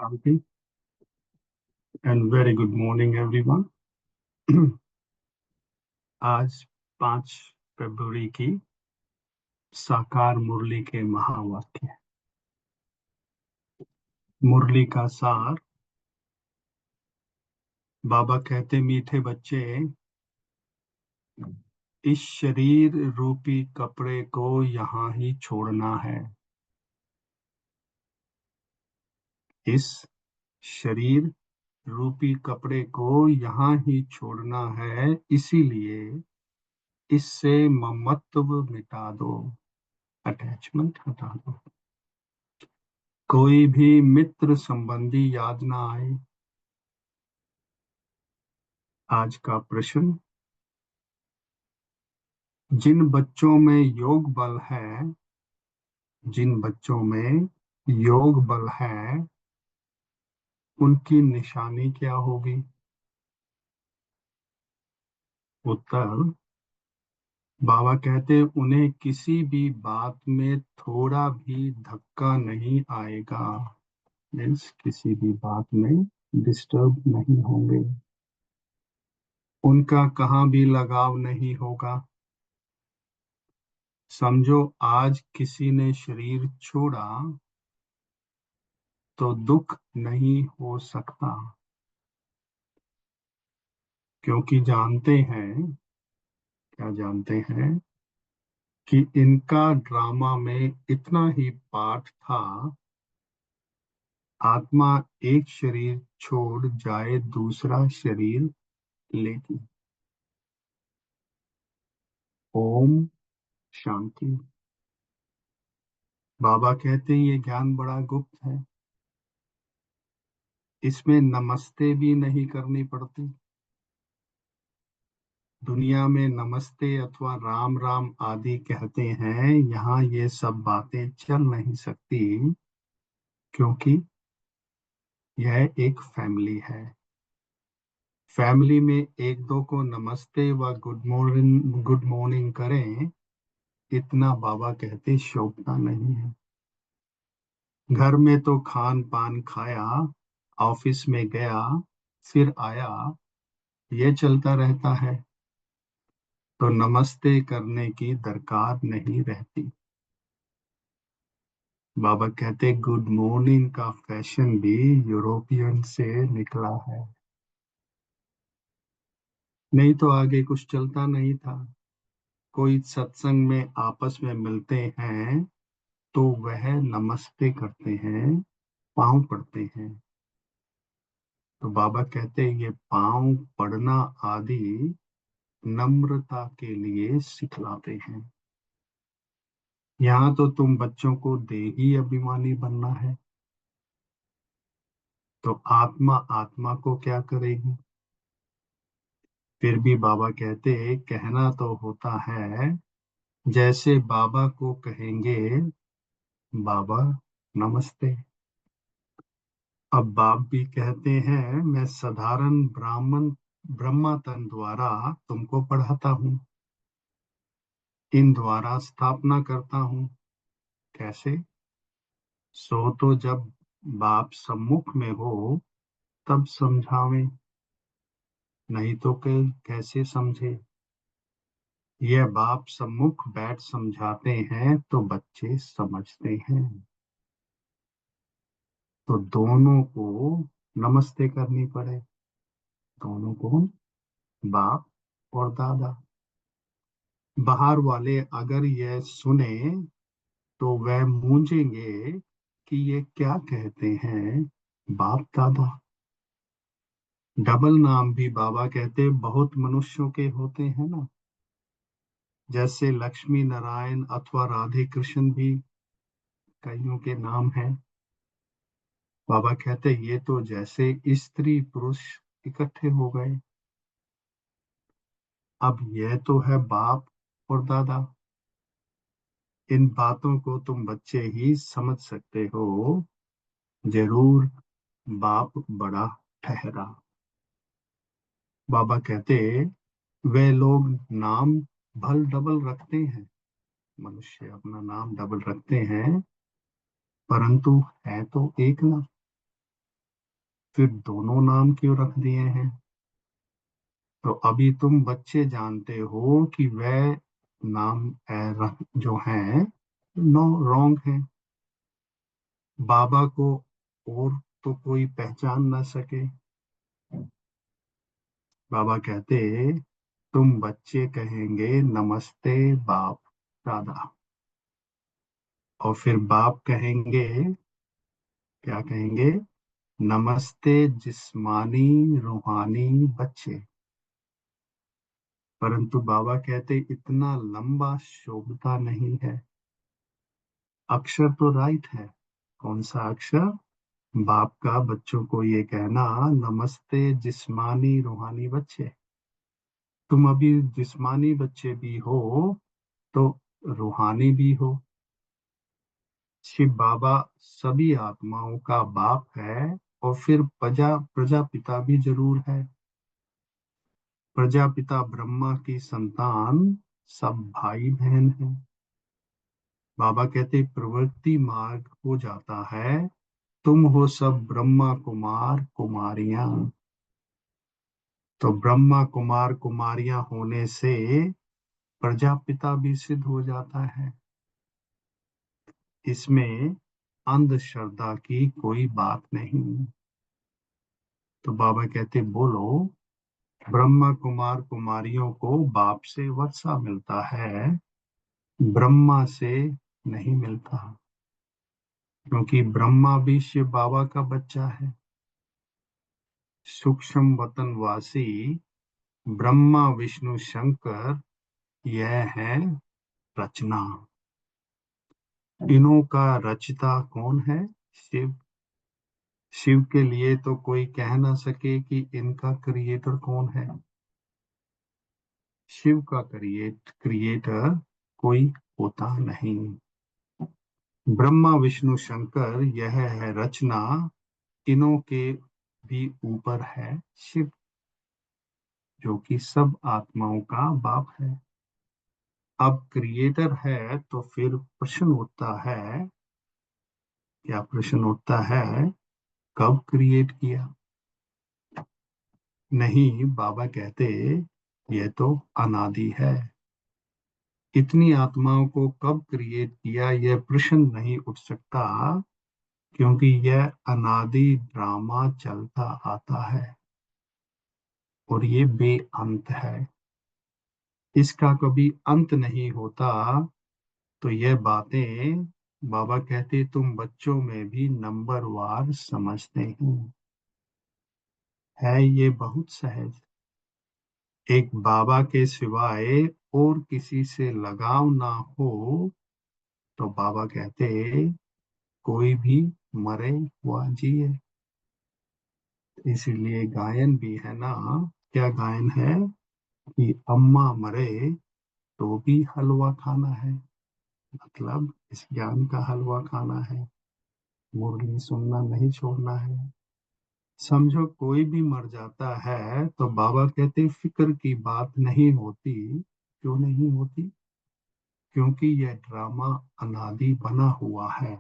Shanti, and very good morning everyone. आज 5 फरवरी की साकार मुरली के महावाक्य। मुरली का सार। बाबा कहते, मीठे बच्चे, इस शरीर रूपी कपड़े को यहाँ ही छोड़ना है। इस शरीर रूपी कपड़े को यहाँ ही छोड़ना है, इसीलिए इससे ममत्व मिटा दो, अटैचमेंट हटा दो। कोई भी मित्र संबंधी याद ना आए। आज का प्रश्न, जिन बच्चों में योग बल है, जिन बच्चों में योग बल है, उनकी निशानी क्या होगी? उत्तर, बाबा कहते उन्हें किसी भी बात में थोड़ा भी धक्का नहीं आएगा। मीन्स किसी भी बात में डिस्टर्ब नहीं होंगे, उनका कहाँ भी लगाव नहीं होगा। समझो आज किसी ने शरीर छोड़ा तो दुख नहीं हो सकता, क्योंकि जानते हैं, क्या जानते हैं, कि इनका ड्रामा में इतना ही पार्ट था। आत्मा एक शरीर छोड़ जाए दूसरा शरीर लेगी। ओम शांति। बाबा कहते हैं ये ज्ञान बड़ा गुप्त है, इसमें नमस्ते भी नहीं करनी पड़ती। दुनिया में नमस्ते अथवा राम राम आदि कहते हैं, यहाँ ये सब बातें चल नहीं सकती, क्योंकि यह एक फैमिली है। फैमिली में एक दो को नमस्ते व गुड मॉर्निंग करें, इतना बाबा कहते शोभता नहीं है। घर में तो खान पान खाया, ऑफिस में गया, फिर आया, ये चलता रहता है, तो नमस्ते करने की दरकार नहीं रहती। बाबा कहते गुड मॉर्निंग का फैशन भी यूरोपियन से निकला है, नहीं तो आगे कुछ चलता नहीं था। कोई सत्संग में आपस में मिलते हैं तो वह नमस्ते करते हैं, पांव पड़ते हैं। तो बाबा कहते हैं ये पांव पड़ना आदि नम्रता के लिए सिखलाते हैं। यहाँ तो तुम बच्चों को देही अभिमानी बनना है, तो आत्मा आत्मा को क्या करेगी? फिर भी बाबा कहते कहना तो होता है, जैसे बाबा को कहेंगे बाबा नमस्ते। अब बाप भी कहते हैं मैं साधारण ब्राह्मण ब्रह्मातन द्वारा तुमको पढ़ाता हूँ, इन द्वारा स्थापना करता हूँ। कैसे? सो तो जब बाप सम्मुख में हो तब समझावे, नहीं तो कैसे समझे। यह बाप सम्मुख बैठ समझाते हैं तो बच्चे समझते हैं। तो दोनों को नमस्ते करनी पड़े, दोनों को, बाप और दादा। बाहर वाले अगर यह सुने तो वह मूंझेंगे कि ये क्या कहते हैं बाप दादा। डबल नाम भी बाबा कहते बहुत मनुष्यों के होते हैं ना, जैसे लक्ष्मी नारायण अथवा राधे कृष्ण भी कईयों के नाम हैं। बाबा कहते ये तो जैसे स्त्री पुरुष इकट्ठे हो गए। अब यह तो है बाप और दादा, इन बातों को तुम बच्चे ही समझ सकते हो। जरूर बाप बड़ा ठहरा। बाबा कहते वे लोग नाम भल डबल रखते हैं, मनुष्य अपना नाम डबल रखते हैं, परंतु है तो एक ना। फिर दोनों नाम क्यों रख दिए हैं? तो अभी तुम बच्चे जानते हो कि वह नाम जो हैं नो रॉन्ग है। बाबा को और तो कोई पहचान ना सके। बाबा कहते, तुम बच्चे कहेंगे नमस्ते बाप दादा, और फिर बाप कहेंगे, क्या कहेंगे? नमस्ते जिस्मानी रूहानी बच्चे। परंतु बाबा कहते इतना लंबा शोभता नहीं है। अक्षर तो राइट है। कौन सा अक्षर? बाप का बच्चों को ये कहना, नमस्ते जिस्मानी रूहानी बच्चे। तुम अभी जिस्मानी बच्चे भी हो तो रूहानी भी हो। शिव बाबा सभी आत्माओं का बाप है, और फिर प्रजापिता भी जरूर है। प्रजापिता ब्रह्मा की संतान सब भाई बहन हैं। बाबा कहते प्रवृत्ति मार्ग हो जाता है, तुम हो सब ब्रह्मा कुमार कुमारियां। तो ब्रह्मा कुमार कुमारियां होने से प्रजापिता भी सिद्ध हो जाता है। इसमें अंधश्रद्धा की कोई बात नहीं। तो बाबा कहते बोलो, ब्रह्मा कुमार कुमारियों को बाप से वर्षा मिलता है, ब्रह्मा से नहीं मिलता। क्योंकि ब्रह्मा भी शिव बाबा का बच्चा है। सूक्ष्म वतन वासी ब्रह्मा विष्णु शंकर, यह है रचना। इनों का रचता कौन है? शिव। शिव के लिए तो कोई कह ना सके कि इनका क्रिएटर कौन है। शिव का क्रिएटर कोई होता नहीं। ब्रह्मा विष्णु शंकर, यह है रचना। इनों के भी ऊपर है शिव, जो कि सब आत्माओं का बाप है। अब क्रिएटर है तो फिर प्रश्न उठता है, क्या प्रश्न उठता है? कब क्रिएट किया? नहीं, बाबा कहते ये तो अनादि है। इतनी आत्माओं को कब क्रिएट किया, यह प्रश्न नहीं उठ सकता, क्योंकि यह अनादि ड्रामा चलता आता है और ये बेअंत है। इसका कभी अंत नहीं होता। तो यह बातें बाबा कहते तुम बच्चों में भी नंबर वार समझते हैं। है ये बहुत सहज। एक बाबा के सिवाय और किसी से लगाव ना हो तो बाबा कहते कोई भी मरे हुआ जिए। इसीलिए गायन भी है ना। क्या गायन है? कि अम्मा मरे तो भी हलवा खाना है। मतलब इस ज्ञान का हलवा खाना है, मुरली सुनना नहीं छोड़ना है। समझो कोई भी मर जाता है तो बाबा कहते फिक्र की बात नहीं होती। क्यों नहीं होती? क्योंकि यह ड्रामा अनादि बना हुआ है।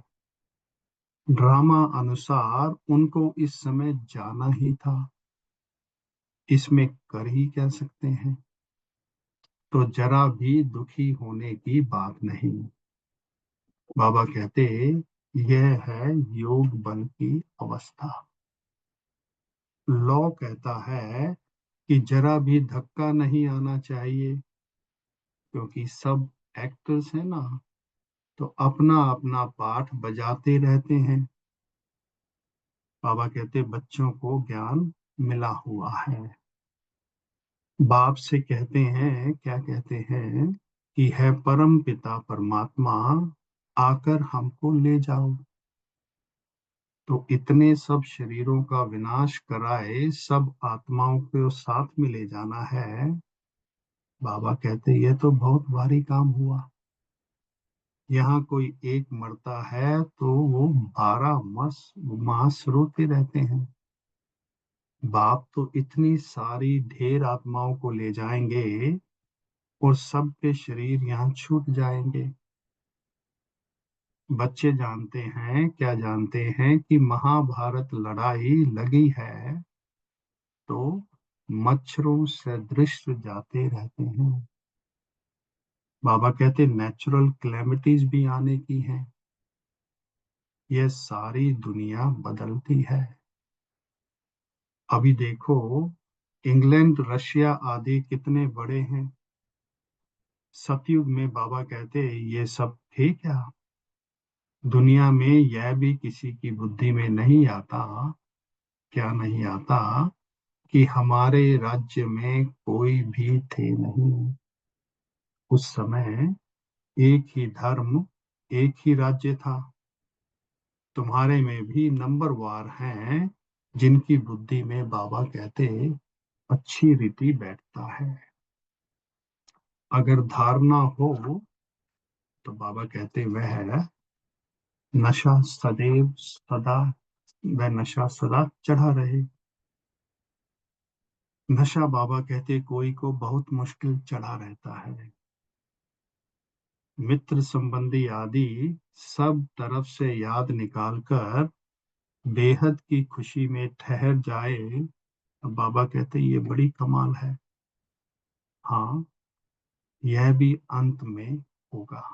ड्रामा अनुसार उनको इस समय जाना ही था। इसमें कर ही क्या सकते हैं? तो जरा भी दुखी होने की बात नहीं। बाबा कहते यह है योग बल की अवस्था। लॉ कहता है कि जरा भी धक्का नहीं आना चाहिए, क्योंकि सब एक्टर्स हैं ना, तो अपना अपना पाठ बजाते रहते हैं। बाबा कहते बच्चों को ज्ञान मिला हुआ है। बाप से कहते हैं, क्या कहते हैं? कि है परम पिता परमात्मा, आकर हमको ले जाओ। तो इतने सब शरीरों का विनाश कराए सब आत्माओं को साथ में ले जाना है। बाबा कहते ये तो बहुत भारी काम हुआ। यहाँ कोई एक मरता है तो वो 12 मास रोते रहते हैं। बाप तो इतनी सारी ढेर आत्माओं को ले जाएंगे और सब के शरीर यहाँ छूट जाएंगे। बच्चे जानते हैं, क्या जानते हैं कि महाभारत लड़ाई लगी है तो मच्छरों सदृश जाते रहते हैं। बाबा कहते नेचुरल क्लेमिटीज भी आने की हैं। ये सारी दुनिया बदलती है। अभी देखो, इंग्लैंड रशिया आदि कितने बड़े हैं। सतयुग में बाबा कहते ये सब थे क्या। दुनिया में यह भी किसी की बुद्धि में नहीं आता, क्या नहीं आता, कि हमारे राज्य में कोई भी थे नहीं। उस समय एक ही धर्म, एक ही राज्य था। तुम्हारे में भी नंबरवार हैं जिनकी बुद्धि में बाबा कहते अच्छी रीति बैठता है। अगर धारणा हो तो बाबा कहते वह नशा सदैव सदा, वह नशा सदा चढ़ा रहे। नशा बाबा कहते कोई को बहुत मुश्किल चढ़ा रहता है। मित्र संबंधी आदि सब तरफ से याद निकालकर बेहद की खुशी में ठहर जाए। अब बाबा कहते ये बड़ी कमाल है। हाँ, यह भी अंत में होगा।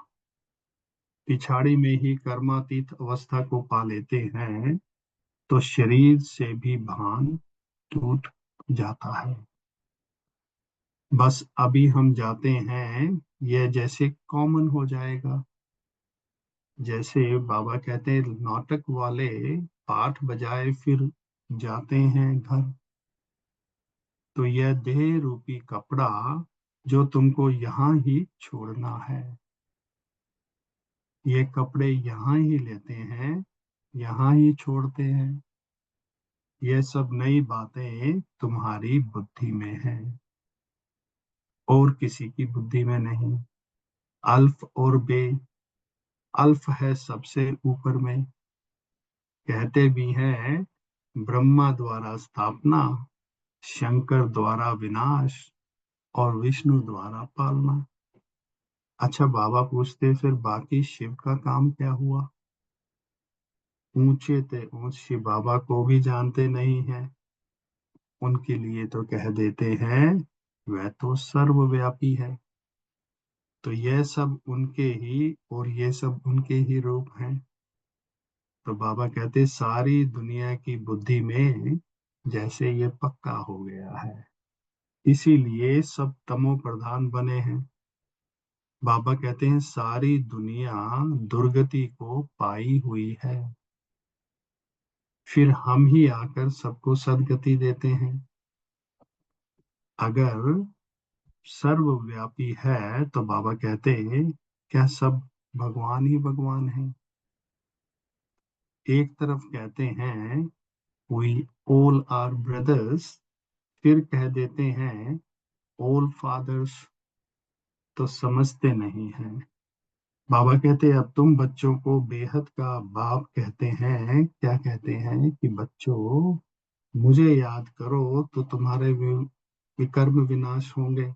पिछाड़ी में ही कर्मातीत अवस्था को पा लेते हैं तो शरीर से भी भान टूट जाता है। बस अभी हम जाते हैं, यह जैसे कॉमन हो जाएगा। जैसे बाबा कहते हैं नाटक वाले पाठ बजाए फिर जाते हैं घर, तो यह देह रूपी कपड़ा जो तुमको यहाँ ही छोड़ना है, ये कपड़े यहाँ ही लेते हैं, यहाँ ही छोड़ते हैं। ये सब नई बातें तुम्हारी बुद्धि में हैं और किसी की बुद्धि में नहीं। अल्फ और बे, अल्फ है सबसे ऊपर में। कहते भी हैं ब्रह्मा द्वारा स्थापना, शंकर द्वारा विनाश और विष्णु द्वारा पालना। अच्छा, बाबा पूछते फिर बाकी शिव का काम क्या हुआ। ऊंचे ते ऊंच शिव बाबा को भी जानते नहीं है। उनके लिए तो कह देते हैं वह तो सर्वव्यापी है। तो यह सब उनके ही और ये सब उनके ही रूप हैं। तो बाबा कहते सारी दुनिया की बुद्धि में जैसे ये पक्का हो गया है, इसीलिए सब तमो प्रधान बने हैं। बाबा कहते हैं सारी दुनिया दुर्गति को पाई हुई है, फिर हम ही आकर सबको सदगति देते हैं। अगर सर्वव्यापी है तो बाबा कहते हैं क्या सब भगवान ही भगवान है। एक तरफ कहते हैं वी ऑल आर ब्रदर्स, फिर कह देते हैं ऑल फादर्स, तो समझते नहीं हैं। बाबा कहते हैं अब तुम बच्चों को बेहद का बाप कहते हैं, क्या कहते हैं कि बच्चों मुझे याद करो तो तुम्हारे विकर्म विनाश होंगे।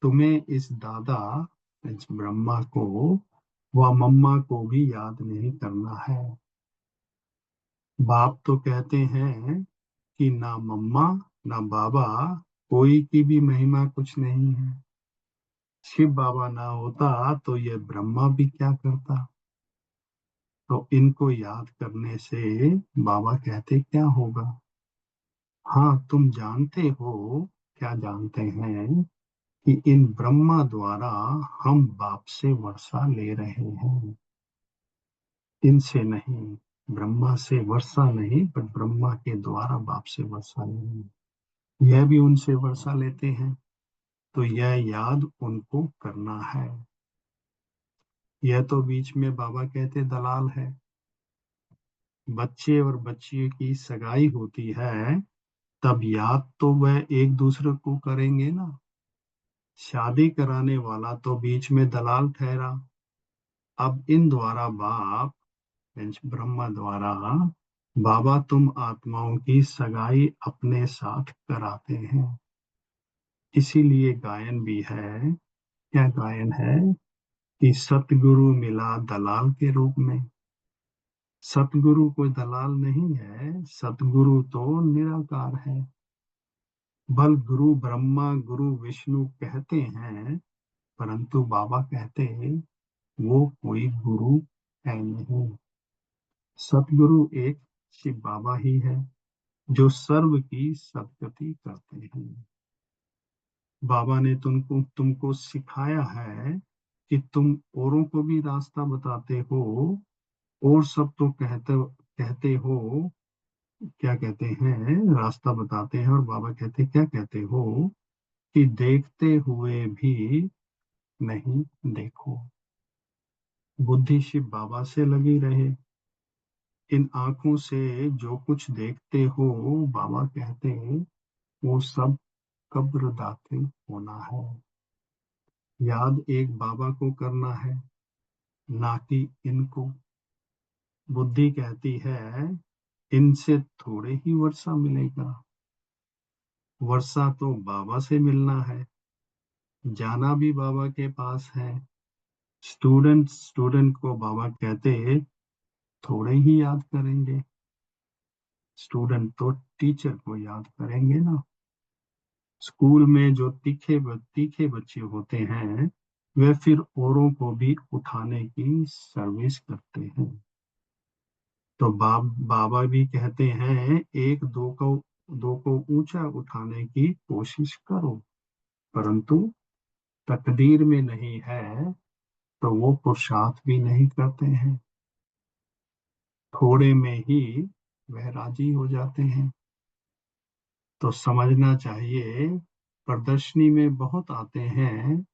तुम्हें इस दादा, इस ब्रह्मा को व मम्मा को भी याद नहीं करना है। बाप तो कहते हैं कि ना मम्मा ना बाबा, कोई की भी महिमा कुछ नहीं है। शिव बाबा ना होता तो ये ब्रह्मा भी क्या करता। तो इनको याद करने से बाबा कहते क्या होगा। हाँ, तुम जानते हो, क्या जानते हैं कि इन ब्रह्मा द्वारा हम बाप से वर्षा ले रहे हैं, इनसे नहीं। ब्रह्मा से वर्षा नहीं, पर ब्रह्मा के द्वारा बाप से वर्षा नहीं। यह भी उनसे वर्षा लेते हैं। तो यह याद उनको करना है। यह तो बीच में बाबा कहते दलाल है। बच्चे और बच्ची की सगाई होती है तब याद तो वह एक दूसरे को करेंगे ना। शादी कराने वाला तो बीच में दलाल ठहरा। अब इन द्वारा बाप, मीन्स ब्रह्मा द्वारा बाबा तुम आत्माओं की सगाई अपने साथ कराते हैं। इसीलिए गायन भी है। क्या गायन है कि सतगुरु मिला दलाल के रूप में। सतगुरु कोई दलाल नहीं है, सतगुरु तो निराकार है। बल गुरु ब्रह्मा गुरु विष्णु कहते हैं, परंतु बाबा कहते हैं वो कोई गुरु है नहीं। सतगुरु एक शिव बाबा ही है, जो सर्व की सद्गति करते हैं। बाबा ने तुमको सिखाया है कि तुम औरों को भी रास्ता बताते हो, और सब तो कहते कहते हो, क्या कहते हैं, रास्ता बताते हैं, और बाबा कहते क्या कहते हो कि देखते हुए भी नहीं देखो। बुद्धि शिव बाबा से लगी रहे। इन आंखों से जो कुछ देखते हो, बाबा कहते हैं वो सब कब्र दाखिल होना है। याद एक बाबा को करना है, ना कि इनको। बुद्धि कहती है इनसे थोड़े ही वर्षा मिलेगा। वर्षा तो बाबा से मिलना है, जाना भी बाबा के पास है। स्टूडेंट को बाबा कहते थोड़े ही याद करेंगे। स्टूडेंट तो टीचर को याद करेंगे ना। स्कूल में जो तीखे बच्चे होते हैं, वे फिर औरों को भी उठाने की सर्विस करते हैं। तो बाबा भी कहते हैं एक दो को ऊंचा उठाने की कोशिश करो, परंतु तकदीर में नहीं है तो वो पुरुषार्थ भी नहीं करते हैं। थोड़े में ही वह राजी हो जाते हैं। तो समझना चाहिए, प्रदर्शनी में बहुत आते हैं,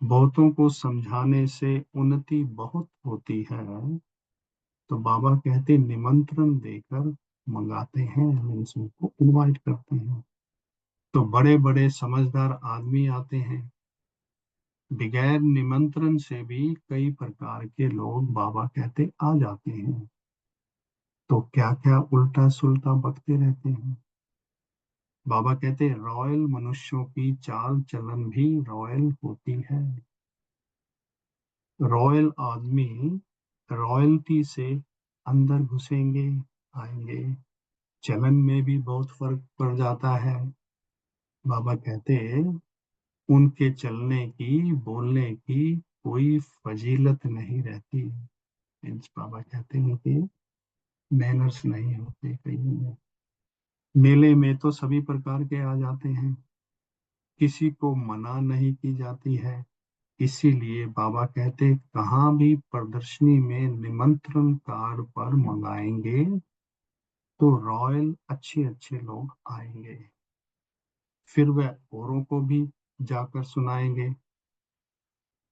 बहुतों को समझाने से उन्नति बहुत होती है। तो बाबा कहते निमंत्रण देकर मंगाते हैं, मीन्स उनको इनवाइट करते हैं। तो बड़े बड़े समझदार आदमी आते हैं, बगैर निमंत्रण से भी कई प्रकार के लोग बाबा कहते आ जाते हैं। तो क्या क्या उल्टा सुल्टा बकते रहते हैं। बाबा कहते रॉयल मनुष्यों की चाल चलन भी रॉयल होती है। रॉयल आदमी रॉयल्टी से अंदर घुसेंगे, आएंगे, चलन में भी बहुत फर्क पड़ जाता है। बाबा कहते उनके चलने की बोलने की कोई फजीलत नहीं रहती। मीन्स बाबा कहते हैं कि मैनर्स नहीं होते कहीं में। मेले में तो सभी प्रकार के आ जाते हैं, किसी को मना नहीं की जाती है। इसीलिए बाबा कहते कहाँ भी प्रदर्शनी में निमंत्रण कार्ड पर मंगाएंगे तो रॉयल अच्छे अच्छे लोग आएंगे, फिर वह औरों को भी जाकर सुनाएंगे।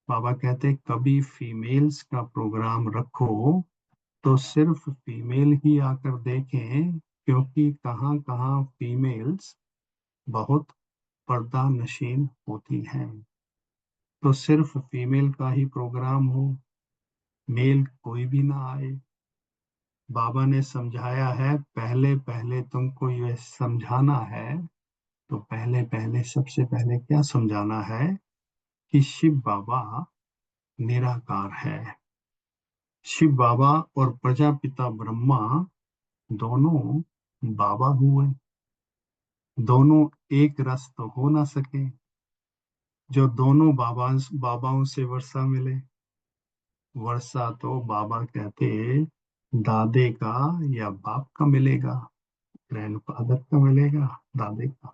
बाबा कहते कभी फीमेल्स का प्रोग्राम रखो तो सिर्फ फीमेल ही आकर देखें, क्योंकि कहाँ कहाँ फीमेल्स बहुत पर्दा नशीन होती हैं। तो सिर्फ फीमेल का ही प्रोग्राम हो, मेल कोई भी ना आए। बाबा ने समझाया है पहले पहले तुमको ये समझाना है। तो पहले पहले सबसे पहले क्या समझाना है कि शिव बाबा निराकार है। शिव बाबा और प्रजापिता ब्रह्मा दोनों बाबा हुए। दोनों एक रस तो हो ना सके, जो दोनों बाबाओं से वर्षा मिले। वर्षा तो बाबा कहते दादे का या बाप का मिलेगा, ग्रैंडफादर का मिलेगा, दादे का।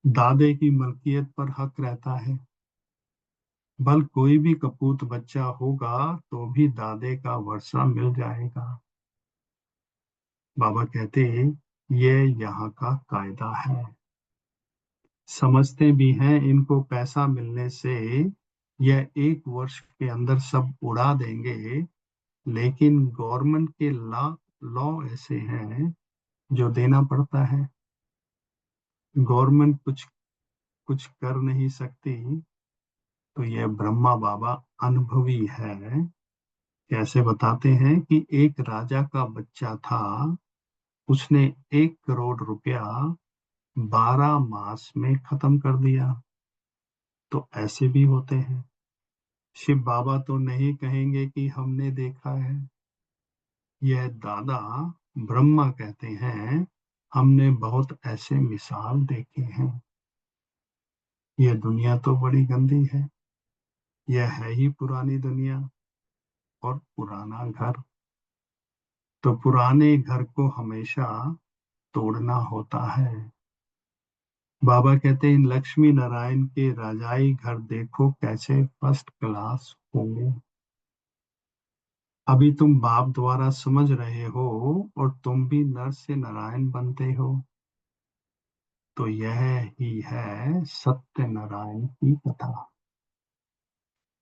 दादे की मलकियत पर हक रहता है। बल कोई भी कपूत बच्चा होगा तो भी दादे का वर्षा मिल जाएगा। बाबा कहते ये यहाँ का कायदा है। समझते भी हैं इनको पैसा मिलने से यह एक वर्ष के अंदर सब उड़ा देंगे, लेकिन गवर्नमेंट के लॉ लॉ ऐसे हैं जो देना पड़ता है। गवर्नमेंट कुछ कुछ कर नहीं सकती। तो यह ब्रह्मा बाबा अनुभवी है। कैसे बताते हैं कि एक राजा का बच्चा था, उसने 1 करोड़ रुपया 12 मास में खत्म कर दिया। तो ऐसे भी होते हैं। शिव बाबा तो नहीं कहेंगे कि हमने देखा है। यह दादा ब्रह्मा कहते हैं, हमने बहुत ऐसे मिसाल देखे हैं। यह दुनिया तो बड़ी गंदी है। यह है ही पुरानी दुनिया और पुराना घर। तो पुराने घर को हमेशा तोड़ना होता है। बाबा कहते हैं, इन लक्ष्मी नारायण के राजाई घर देखो कैसे फर्स्ट क्लास होंगे। अभी तुम बाप द्वारा समझ रहे हो और तुम भी नर से नारायण बनते हो। तो यह ही है सत्य नारायण की कथा।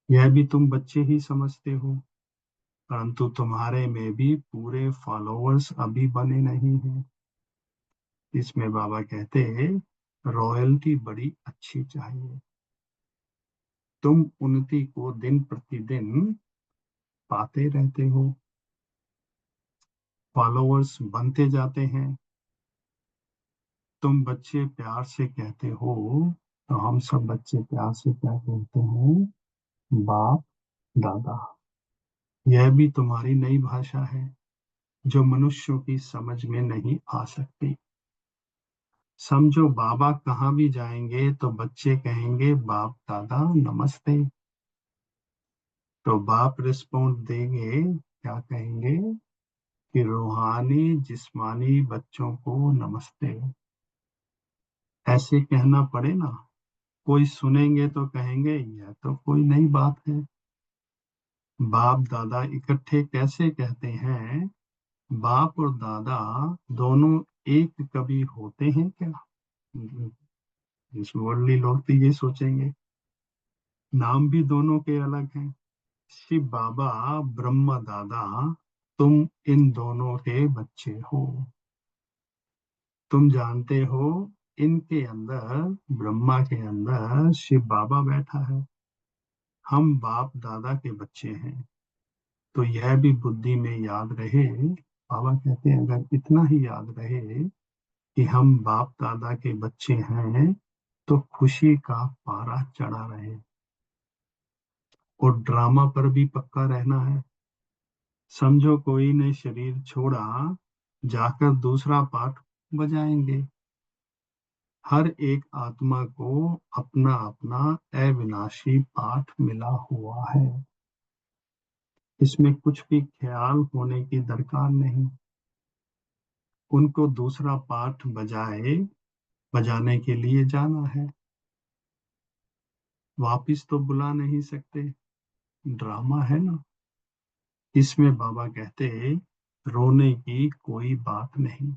यह भी तुम बच्चे ही समझते हो, परंतु तुम्हारे में भी पूरे फॉलोअर्स अभी बने नहीं हैं। इसमें बाबा कहते हैं, रॉयल्टी बड़ी अच्छी चाहिए। तुम उन्नति को दिन प्रतिदिन पाते रहते हो, फॉलोअर्स बनते जाते हैं। तुम बच्चे प्यार से कहते हो, तो हम सब बच्चे प्यार से क्या कहते हैं? बाप दादा। यह भी तुम्हारी नई भाषा है, जो मनुष्यों की समझ में नहीं आ सकती। समझो, बाबा कहाँ भी जाएंगे तो बच्चे कहेंगे बाप दादा नमस्ते। तो बाप रिस्पॉन्ड देंगे, क्या कहेंगे? कि रूहानी जिस्मानी बच्चों को नमस्ते। ऐसे कहना पड़े ना, कोई सुनेंगे तो कहेंगे यह तो कोई नई बात है। बाप दादा इकट्ठे कैसे कहते हैं? बाप और दादा दोनों एक कभी होते हैं क्या? इस वर्ldly लोग तो ये सोचेंगे। नाम भी दोनों के अलग हैं। शिव बाबा, ब्रह्मा दादा, तुम इन दोनों के बच्चे हो। तुम जानते हो, इनके अंदर, ब्रह्मा के अंदर शिव बाबा बैठा है। हम बाप दादा के बच्चे हैं। तो यह भी बुद्धि में याद रहे। बाबा कहते हैं, अगर इतना ही याद रहे कि हम बाप दादा के बच्चे हैं, तो खुशी का पारा चढ़ा रहे। और ड्रामा पर भी पक्का रहना है। समझो, कोई ने शरीर छोड़ा, जाकर दूसरा पाठ बजाएंगे। हर एक आत्मा को अपना अपना अविनाशी पाठ मिला हुआ है। इसमें कुछ भी ख्याल होने की दरकार नहीं। उनको दूसरा पाठ बजाने के लिए जाना है। वापिस तो बुला नहीं सकते। ड्रामा है ना। इसमें बाबा कहते, रोने की कोई बात नहीं।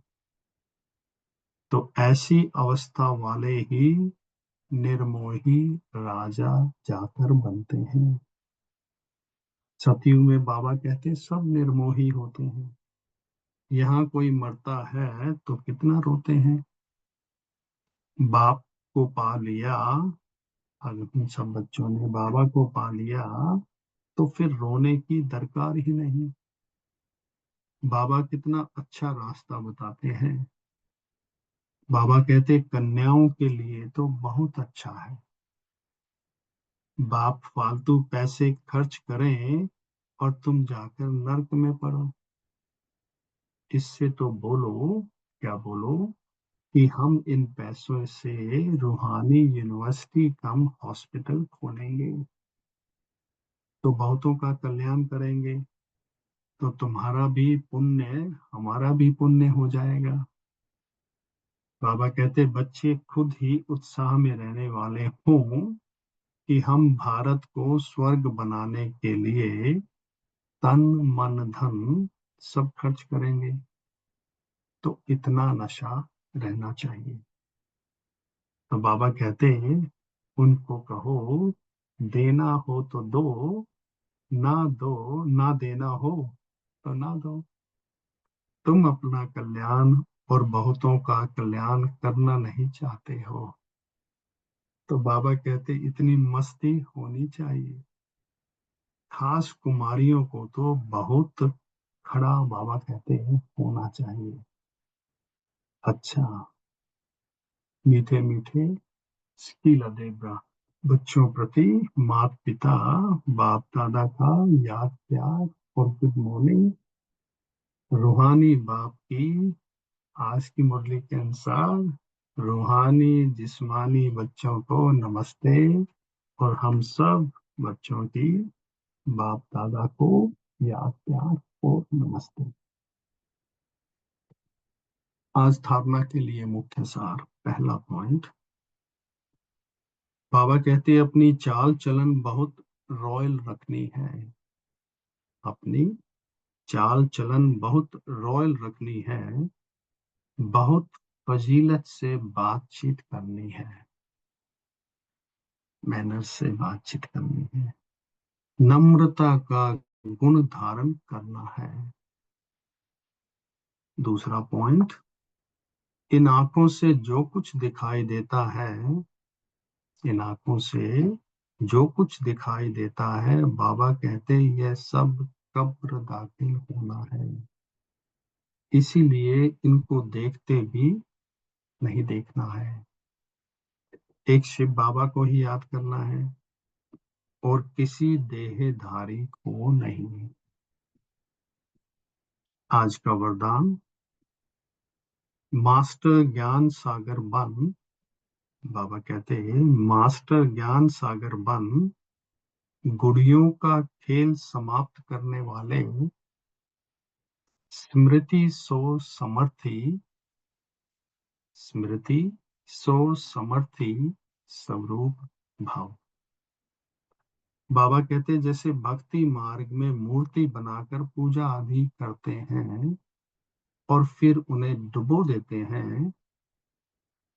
तो ऐसी अवस्था वाले ही निर्मोही राजा जाकर बनते हैं। सतयुग में बाबा कहते सब निर्मोही होते हैं। यहाँ कोई मरता है तो कितना रोते हैं। बाप को पा लिया, अगर सब बच्चों ने बाबा को पा लिया, तो फिर रोने की दरकार ही नहीं। बाबा कितना अच्छा रास्ता बताते हैं। बाबा कहते कन्याओं के लिए तो बहुत अच्छा है। बाप फालतू पैसे खर्च करें और तुम जाकर नर्क में पड़ो। इससे तो बोलो, क्या बोलो, कि हम इन पैसों से रूहानी यूनिवर्सिटी कम हॉस्पिटल खोलेंगे, तो बहुतों का कल्याण करेंगे। तो तुम्हारा भी पुण्य, हमारा भी पुण्य हो जाएगा। बाबा कहते बच्चे खुद ही उत्साह में रहने वाले हों कि हम भारत को स्वर्ग बनाने के लिए तन मन धन सब खर्च करेंगे। तो इतना नशा रहना चाहिए। तो बाबा कहते हैं, उनको कहो, देना हो तो दो, ना दो, ना देना हो तो ना दो। तुम अपना कल्याण और बहुतों का कल्याण करना नहीं चाहते हो। तो बाबा कहते इतनी मस्ती होनी चाहिए। खास कुमारियों को तो बहुत खड़ा, बाबा कहते हैं, होना चाहिए। अच्छा, मीठे मीठे स्किल देवरा। बच्चों प्रति माता पिता बाप दादा का याद प्यार और गुड मॉर्निंग। रूहानी बाप की आज की मुरली के अनुसार रूहानी जिस्मानी बच्चों को नमस्ते। और हम सब बच्चों की बाप दादा को याद प्यार और नमस्ते। आज धारणा के लिए मुख्य सार। पहला पॉइंट, बाबा कहते हैं अपनी चाल चलन बहुत रॉयल रखनी है। अपनी चाल चलन बहुत रॉयल रखनी है। बहुत फजीलत से बातचीत करनी है। मैनर्स से बातचीत करनी है। नम्रता का गुण धारण करना है। दूसरा पॉइंट, इन आंखों से जो कुछ दिखाई देता है, इन आंखों से जो कुछ दिखाई देता है, बाबा कहते हैं यह सब कब्र दाखिल होना है। इसीलिए इनको देखते भी नहीं देखना है। एक शिव बाबा को ही याद करना है और किसी देहधारी को नहीं। आज का वरदान, मास्टर ज्ञान सागर बन। बाबा कहते हैं मास्टर ज्ञान सागर बन, गुड़ियों का खेल समाप्त करने वाले, स्मृति सो समर्थी, स्मृति सो समर्थी स्वरूप भाव। बाबा कहते हैं जैसे भक्ति मार्ग में मूर्ति बनाकर पूजा आदि करते हैं और फिर उन्हें डुबो देते हैं,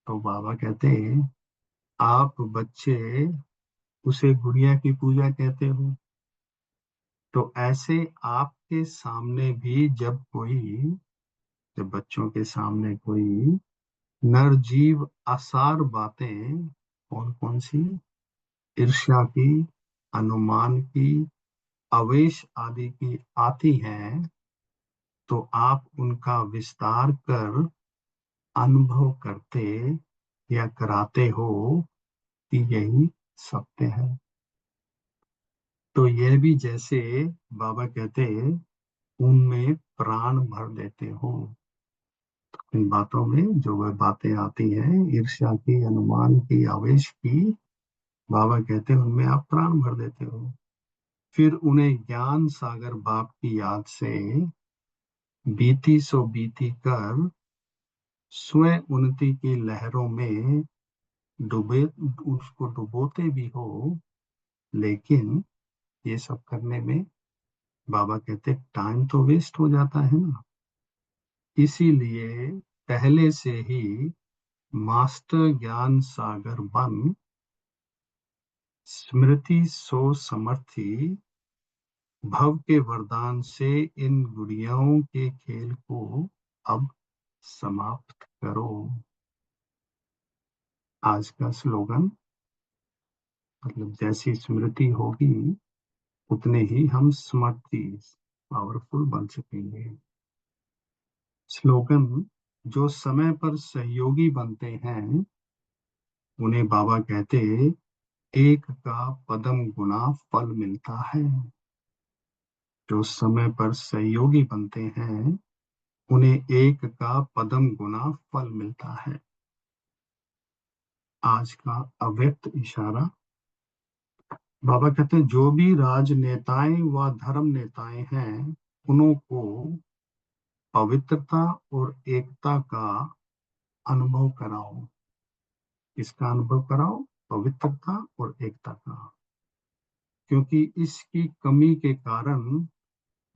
तो बाबा कहते हैं आप बच्चे उसे गुड़िया की पूजा कहते हो। तो ऐसे आपके सामने भी जब बच्चों के सामने कोई नरजीव आसार बातें, कौन कौन सी, ईर्ष्या की, अनुमान की, आवेश आदि की आती हैं, तो आप उनका विस्तार कर अनुभव करते या कराते हो कि यही सत्य है। तो यह भी जैसे बाबा कहते उनमें प्राण भर देते हो। इन बातों में जो वह बातें आती हैं, ईर्ष्या की, अनुमान की, आवेश की, बाबा कहते हैं उनमें आप प्राण भर देते हो। फिर उन्हें ज्ञान सागर बाप की याद से बीती सो बीती कर स्वयं उन्नति की लहरों में डूबे, उसको डुबोते भी हो। लेकिन ये सब करने में बाबा कहते टाइम तो वेस्ट हो जाता है ना। इसीलिए पहले से ही मास्टर ज्ञान सागर बन, स्मृति सो समर्थी भव के वरदान से इन गुड़ियाओं के खेल को अब समाप्त करो। आज का स्लोगन, मतलब जैसी स्मृति होगी उतने ही हम समर्थी, पावरफुल बन सकेंगे। स्लोगन, जो समय पर सहयोगी बनते हैं उन्हें बाबा कहते एक का पदम गुना फल मिलता है। जो समय पर सहयोगी बनते हैं उन्हें एक का पदम गुना फल मिलता है। आज का अव्यक्त इशारा, बाबा कहते हैं जो भी राजनेताएं व धर्म नेताएं हैं उन्हों को पवित्रता और एकता का अनुभव कराओ। इसका अनुभव कराओ, पवित्रता और एकता का। क्योंकि इसकी कमी के कारण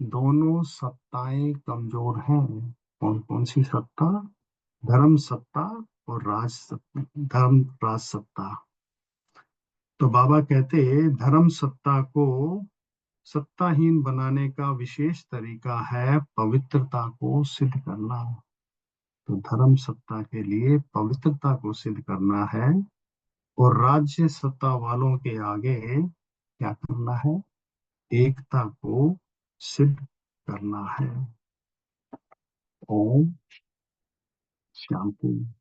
दोनों सत्ताएं कमजोर हैं। कौन कौन सी सत्ता? धर्म सत्ता और राज सत्ता, धर्म राज सत्ता। तो बाबा कहते धर्म सत्ता को सत्ताहीन बनाने का विशेष तरीका है पवित्रता को सिद्ध करना। तो धर्म सत्ता के लिए पवित्रता को सिद्ध करना है और राज्य सत्ता वालों के आगे क्या करना है? एकता को सिद्ध करना है। ओम शांति।